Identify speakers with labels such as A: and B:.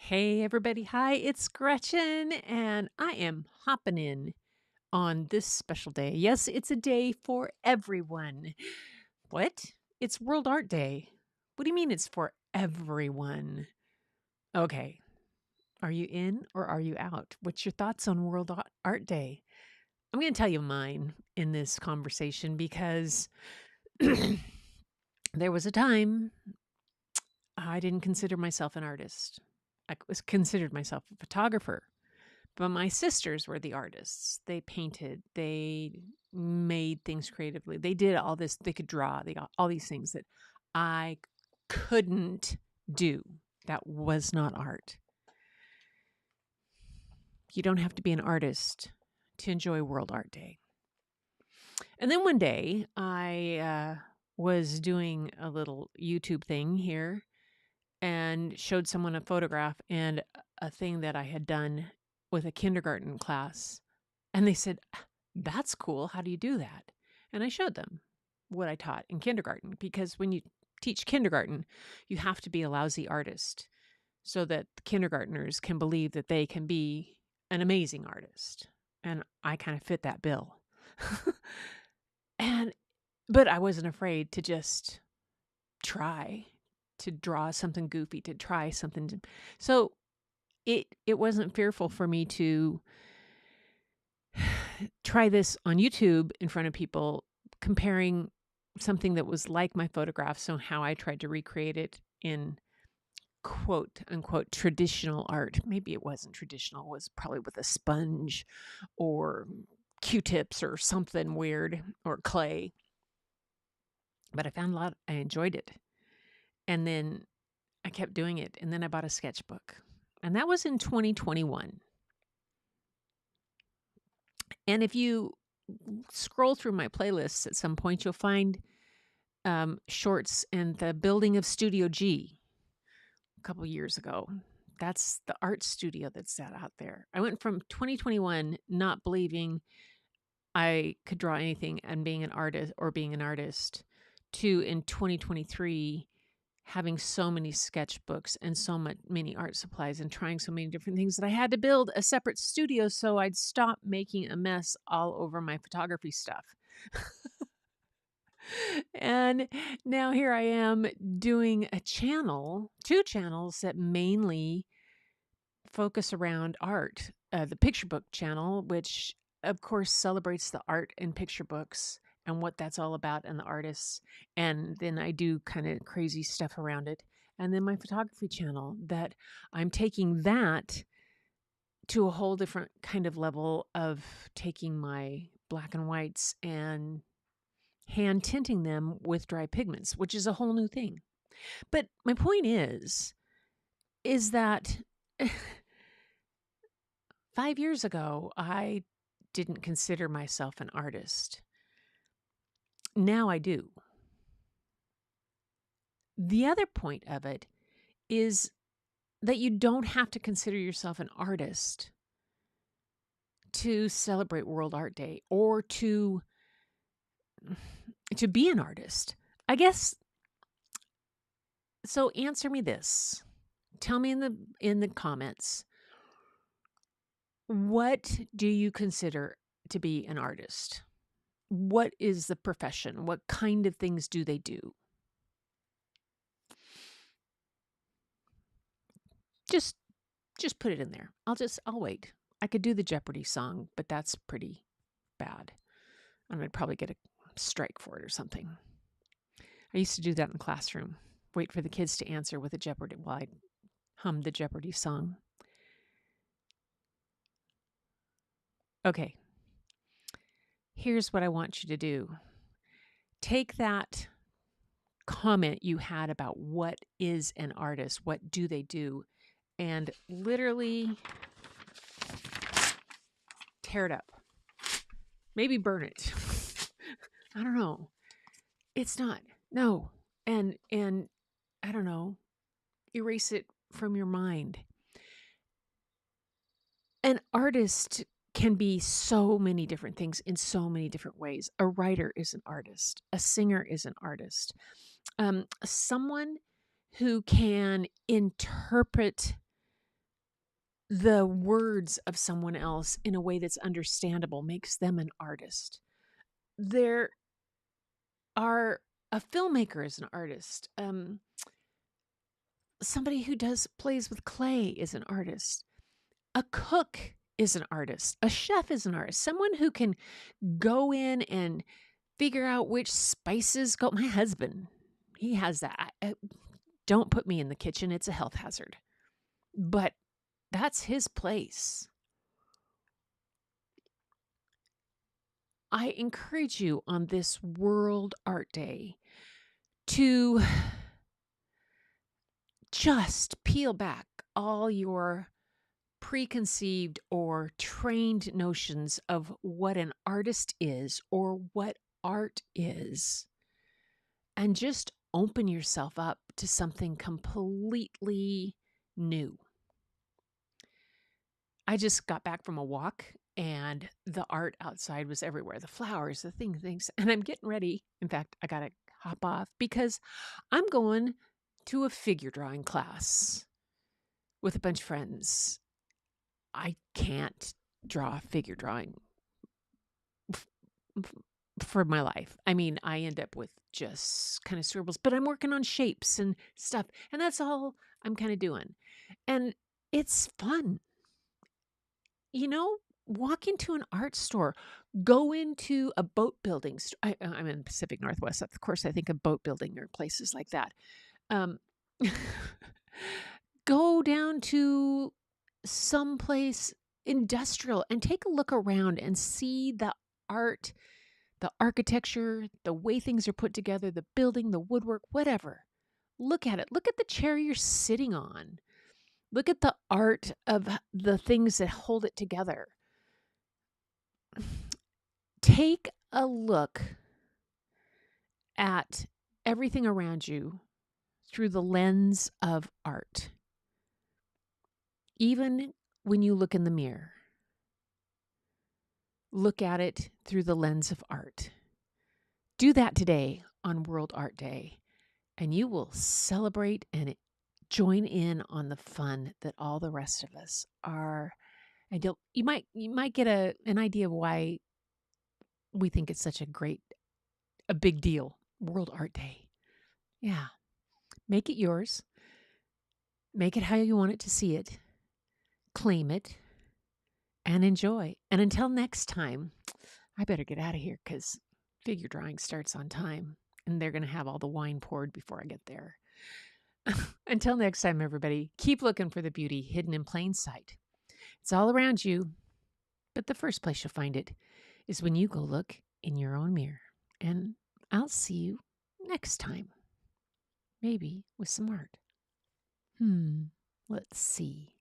A: Hey, everybody. Hi, it's Gretchen, and I am hopping in on this special day. Yes, it's a day for everyone. What? It's World Art Day. What do you mean it's for everyone? Okay. Are you in or are you out? What's your thoughts on Art Day? I'm going to tell you mine in this conversation because there was a time I didn't consider myself an artist. I was considered myself a photographer. But my sisters were the artists. They painted, they made things creatively. They did all this, they could draw, they got all these things that I couldn't do. That was not art. You don't have to be an artist to enjoy World Art Day. And then one day I was doing a little YouTube thing here and showed someone a photograph and a thing that I had done with a kindergarten class. And they said, "That's cool. How do you do that?" And I showed them what I taught in kindergarten because when you teach kindergarten, you have to be a lousy artist so that the kindergartners can believe that they can be an amazing artist. And I kind of fit that bill. and but I wasn't afraid to just try to draw something goofy, to try something. So it wasn't fearful for me to try this on YouTube in front of people, comparing something that was like my photograph, so how I tried to recreate it in quote unquote traditional art. Maybe it wasn't traditional, it was probably with a sponge or Q-tips or something weird or clay. But I enjoyed it. And then I kept doing it. And then I bought a sketchbook. And that was in 2021. And if you scroll through my playlists at some point, you'll find shorts in the building of Studio G a couple years ago. That's the art studio that's out there. I went from 2021 not believing I could draw anything and being an artist to in 2023 having so many sketchbooks and many art supplies and trying so many different things that I had to build a separate studio so I'd stop making a mess all over my photography stuff. And now here I am doing two channels that mainly focus around art. The picture book channel, which of course celebrates the art in picture books and what that's all about and the artists. And then I do kind of crazy stuff around it. And then my photography channel that I'm taking that to a whole different kind of level of taking my black and whites and hand tinting them with dry pigments, which is a whole new thing. But my point is that 5 years ago, I didn't consider myself an artist. Now I do. The other point of it is that you don't have to consider yourself an artist to celebrate World Art Day or to be an artist. I guess so. Answer me this. Tell me in the comments, what do you consider to be an artist? What is the profession? What kind of things do they do? Just just put it in there. I'll wait. I could do the Jeopardy song, but that's pretty bad. I'm gonna probably get a strike for it or something. I used to do that in the classroom. Wait for the kids to answer with a Jeopardy while I hum the Jeopardy song. Okay. Here's what I want you to do. Take that comment you had about what is an artist, what do they do, and literally tear it up. Maybe burn it. I don't know. It's not. No. And I don't know. Erase it from your mind. An artist can be so many different things in so many different ways. A writer is an artist. A singer is an artist. Someone who can interpret the words of someone else in a way that's understandable makes them an artist. There are a filmmaker is an artist. Somebody who does plays with clay is an artist. A cook is an artist. A chef is an artist. Someone who can go in and figure out which spices go. My husband, he has that. Don't put me in the kitchen. It's a health hazard. But that's his place. I encourage you on this World Art Day to just peel back all your preconceived or trained notions of what an artist is or what art is, and just open yourself up to something completely new. I just got back from a walk and the art outside was everywhere. The flowers, the things. And I'm getting ready. In fact, I got to hop off because I'm going to a figure drawing class with a bunch of friends. I can't draw figure drawing for my life. I mean, I end up with just kind of scribbles, but I'm working on shapes and stuff. And that's all I'm kind of doing. And it's fun. Walk into an art store, go into a boat building. I'm in the Pacific Northwest. Of course, I think of boat building or places like that. Um, go down to someplace industrial and take a look around and see the art, the architecture, the way things are put together, the building, the woodwork, whatever. Look at it. Look at the chair you're sitting on. Look at the art of the things that hold it together. Take a look at everything around you through the lens of art. Even when you look in the mirror, look at it through the lens of art. Do that today on World Art Day, and you will celebrate and join in on the fun that all the rest of us are. And you might get an idea of why we think it's such a big deal. World Art Day. Yeah. Make it yours. Make it how you want it to see it. Claim it and enjoy. And until next time, I better get out of here because figure drawing starts on time and they're going to have all the wine poured before I get there. Until next time, everybody, keep looking for the beauty hidden in plain sight. It's all around you, but the first place you'll find it is when you go look in your own mirror. And I'll see you next time, maybe with some art. Let's see.